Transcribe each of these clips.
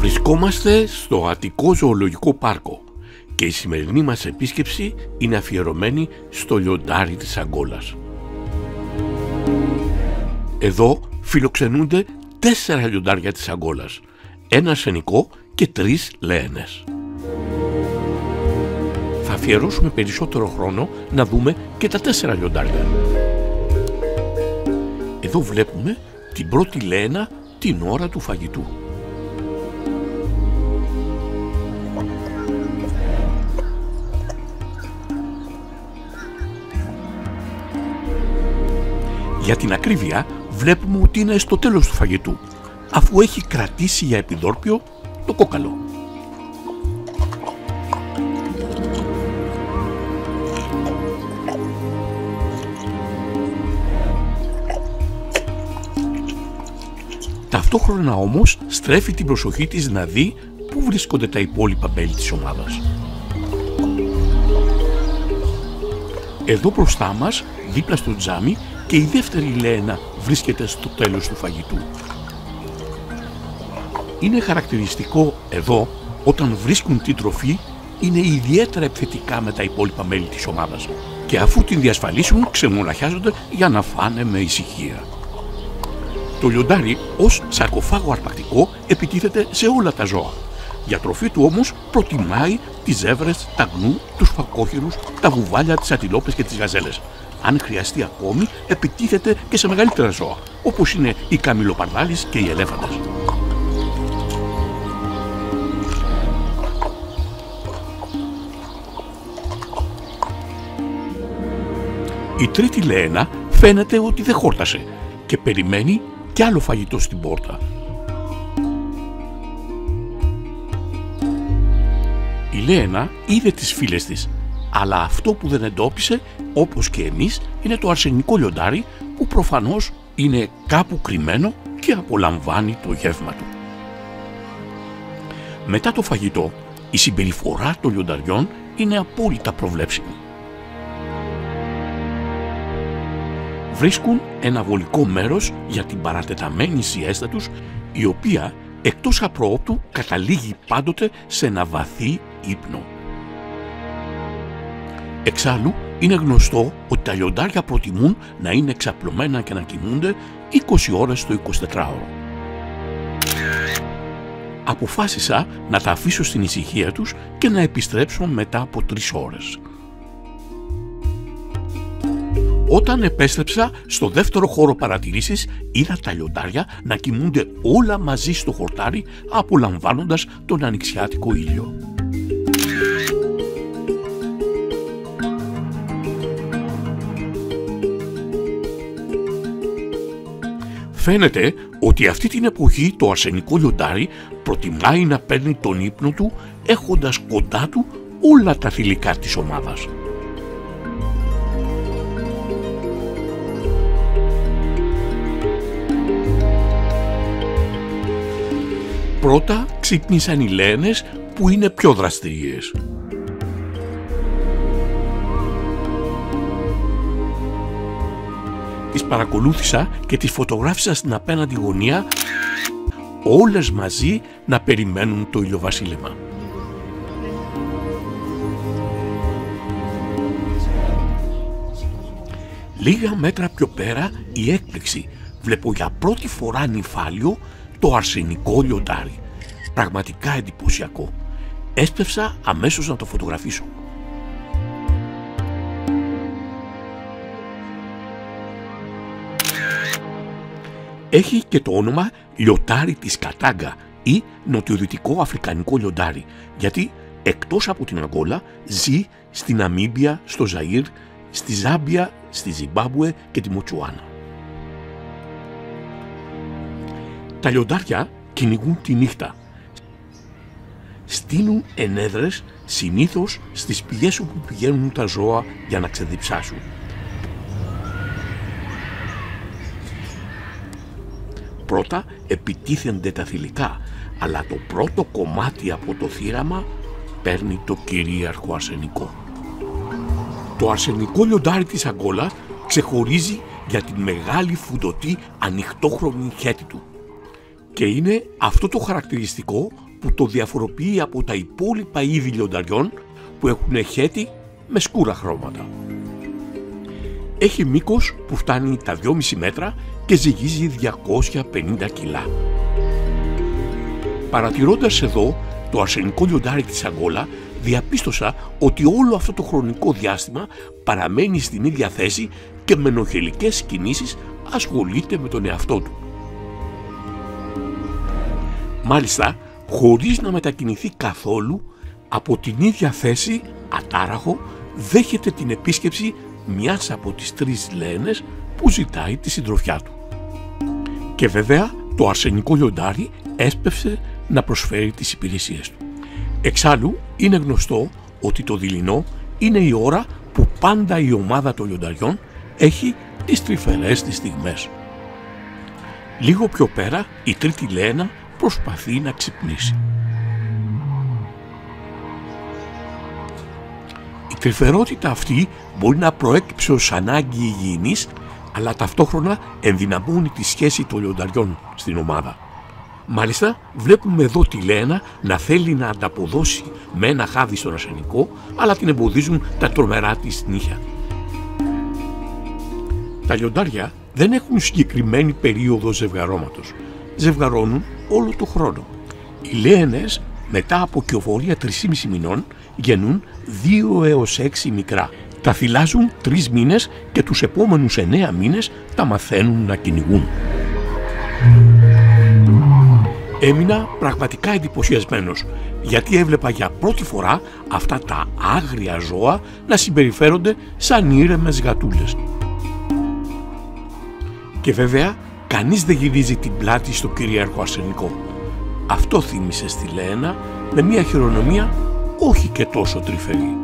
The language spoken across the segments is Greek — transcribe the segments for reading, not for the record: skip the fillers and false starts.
Βρισκόμαστε στο Αττικό Ζωολογικό Πάρκο και η σημερινή μας επίσκεψη είναι αφιερωμένη στο λιοντάρι της Αγκόλας. Εδώ φιλοξενούνται 4 λιοντάρια της Αγκόλας, 1 αρσενικό και 3 λαένες. Θα αφιερώσουμε περισσότερο χρόνο να δούμε και τα 4 λιοντάρια. Εδώ βλέπουμε την πρώτη λαένα την ώρα του φαγητού. Για την ακρίβεια βλέπουμε ότι είναι στο τέλος του φαγητού, αφού έχει κρατήσει για επιδόρπιο το κόκαλο. Ταυτόχρονα όμως στρέφει την προσοχή της να δει πού βρίσκονται τα υπόλοιπα μέλη της ομάδας. Εδώ μπροστά μας, δίπλα στο τζάμι, και η δεύτερη λαένα βρίσκεται στο τέλος του φαγητού. Είναι χαρακτηριστικό εδώ, όταν βρίσκουν την τροφή, είναι ιδιαίτερα επιθετικά με τα υπόλοιπα μέλη της ομάδας και αφού την διασφαλίσουν ξεμοναχιάζονται για να φάνε με ησυχία. Το λιοντάρι ως σαρκοφάγο αρπακτικό επιτίθεται σε όλα τα ζώα. Για τροφή του όμως προτιμάει τις ζεύρες, τα γνού, τους φακόχυρους, τα βουβάλια, τις ατιλόπες και τις γαζέλες. Αν χρειαστεί ακόμη, επιτίθεται και σε μεγαλύτερα ζώα, όπως είναι οι καμιλοπαρδάλεις και οι ελέφαντες. Η τρίτη λαένα φαίνεται ότι δεν χόρτασε και περιμένει κι άλλο φαγητό στην πόρτα. Η λαένα είδε τις φίλες της, αλλά αυτό που δεν εντόπισε, όπως και εμείς, είναι το αρσενικό λιοντάρι που προφανώς είναι κάπου κρυμμένο και απολαμβάνει το γεύμα του. Μετά το φαγητό, η συμπεριφορά των λιονταριών είναι απόλυτα προβλέψιμη. Βρίσκουν ένα βολικό μέρος για την παρατεταμένη σιέστα τους, η οποία εκτός απροόπτου καταλήγει πάντοτε σε ένα βαθύ ύπνο. Εξάλλου, είναι γνωστό ότι τα λιοντάρια προτιμούν να είναι εξαπλωμένα και να κοιμούνται 20 ώρες το 24ωρο. Αποφάσισα να τα αφήσω στην ησυχία τους και να επιστρέψω μετά από 3 ώρες. Όταν επέστρεψα στο δεύτερο χώρο παρατηρήσεις, είδα τα λιοντάρια να κοιμούνται όλα μαζί στο χορτάρι, απολαμβάνοντας τον ανοιξιάτικο ήλιο. Φαίνεται ότι αυτή την εποχή το αρσενικό λιοντάρι προτιμάει να παίρνει τον ύπνο του έχοντας κοντά του όλα τα θηλυκά της ομάδας. Πρώτα ξύπνησαν οι λαένες που είναι πιο δραστηριές. Τις παρακολούθησα και τις φωτογράφησα στην απέναντι γωνία, όλες μαζί να περιμένουν το ηλιοβασίλεμα. Λίγα μέτρα πιο πέρα η έκπληξη. Βλέπω για πρώτη φορά νυφάλιο το αρσενικό λιοντάρι. Πραγματικά εντυπωσιακό. Έσπευσα αμέσως να το φωτογραφίσω. Έχει και το όνομα λιοντάρι της Κατάγκα ή νοτιοδυτικό αφρικανικό λιοντάρι, γιατί εκτός από την Αγκόλα ζει στη Ναμίμπια, στο Ζαΐρ, στη Ζάμπια, στη Ζιμπάμπουε και τη Μοτσουάνα. Τα λιοντάρια κυνηγούν τη νύχτα. Στείνουν ενέδρες συνήθως στις πηγές όπου πηγαίνουν τα ζώα για να ξεδιψάσουν. Πρώτα επιτίθενται τα θηλυκά, αλλά το πρώτο κομμάτι από το θύραμα παίρνει το κυρίαρχο αρσενικό. Το αρσενικό λιοντάρι της Αγκόλα ξεχωρίζει για την μεγάλη φουντωτή ανοιχτόχρωμη χέτη του. Και είναι αυτό το χαρακτηριστικό που το διαφοροποιεί από τα υπόλοιπα είδη λιονταριών που έχουν χέτη με σκούρα χρώματα. Έχει μήκος που φτάνει τα 2,5 μέτρα και ζυγίζει 250 κιλά. Παρατηρώντας εδώ το αρσενικό λιοντάρι της Αγκόλα, διαπίστωσα ότι όλο αυτό το χρονικό διάστημα παραμένει στην ίδια θέση και με νοχελικές κινήσεις ασχολείται με τον εαυτό του. Μάλιστα, χωρίς να μετακινηθεί καθόλου, από την ίδια θέση, ατάραχο, δέχεται την επίσκεψη μιας από τις 3 λένες που ζητάει τη συντροφιά του. Και βέβαια, το αρσενικό λιοντάρι έσπευσε να προσφέρει τις υπηρεσίες του. Εξάλλου, είναι γνωστό ότι το δειλινό είναι η ώρα που πάντα η ομάδα των λιονταριών έχει τις τρυφερές της στιγμές. Λίγο πιο πέρα, η τρίτη λένα προσπαθεί να ξυπνήσει. Η τρυφερότητα αυτή μπορεί να προέκυψε ως ανάγκη υγιεινής, αλλά ταυτόχρονα ενδυναμώνει τη σχέση των λιονταριών στην ομάδα. Μάλιστα, βλέπουμε εδώ τη λένα να θέλει να ανταποδώσει με ένα χάδι στον αρσενικό, αλλά την εμποδίζουν τα τρομερά της νύχια. Τα λιοντάρια δεν έχουν συγκεκριμένη περίοδο ζευγαρώματος. Ζευγαρώνουν όλο το χρόνο. Οι λένες μετά από κυοφορία 3,5 μηνών γεννούν 2 έως 6 μικρά. Τα θυλάζουν 3 μήνες και τους επόμενους 9 μήνες τα μαθαίνουν να κυνηγούν. Έμεινα πραγματικά εντυπωσιασμένος, γιατί έβλεπα για πρώτη φορά αυτά τα άγρια ζώα να συμπεριφέρονται σαν ήρεμες γατούλες. Και βέβαια, κανείς δεν γυρίζει την πλάτη στο κυρίαρχο αρσενικό. Αυτό θύμισε στη Λένα με μια χειρονομία όχι και τόσο τρυφερή.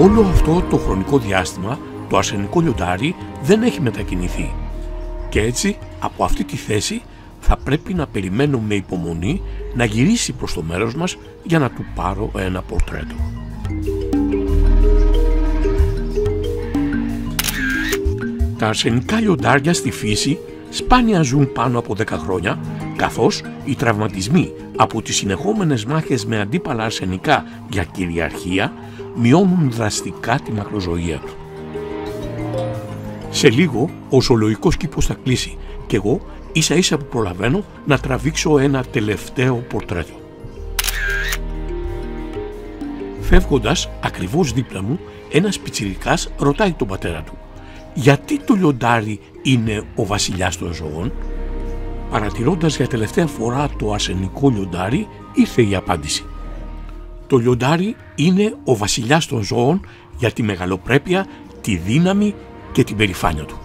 Όλο αυτό το χρονικό διάστημα το αρσενικό λιοντάρι δεν έχει μετακινηθεί. Και έτσι, από αυτή τη θέση, θα πρέπει να περιμένω με υπομονή να γυρίσει προς το μέρος μας για να του πάρω ένα πορτρέτο. Τα αρσενικά λιοντάρια στη φύση σπάνια ζουν πάνω από 10 χρόνια, καθώς οι τραυματισμοί από τις συνεχόμενες μάχες με αντίπαλα αρσενικά για κυριαρχία μειώνουν δραστικά τη μακροζωία του. Σε λίγο ο ζωολογικός κήπος θα κλείσει και εγώ ίσα ίσα που προλαβαίνω να τραβήξω ένα τελευταίο πορτρέτο. Φεύγοντας ακριβώς δίπλα μου, ένας πιτσιρικάς ρωτάει τον πατέρα του: «Γιατί το λιοντάρι είναι ο βασιλιάς των ζώων?» Παρατηρώντας για τελευταία φορά το αρσενικό λιοντάρι, ήρθε η απάντηση. Το λιοντάρι είναι ο βασιλιάς των ζώων για τη μεγαλοπρέπεια, τη δύναμη και την περηφάνεια του.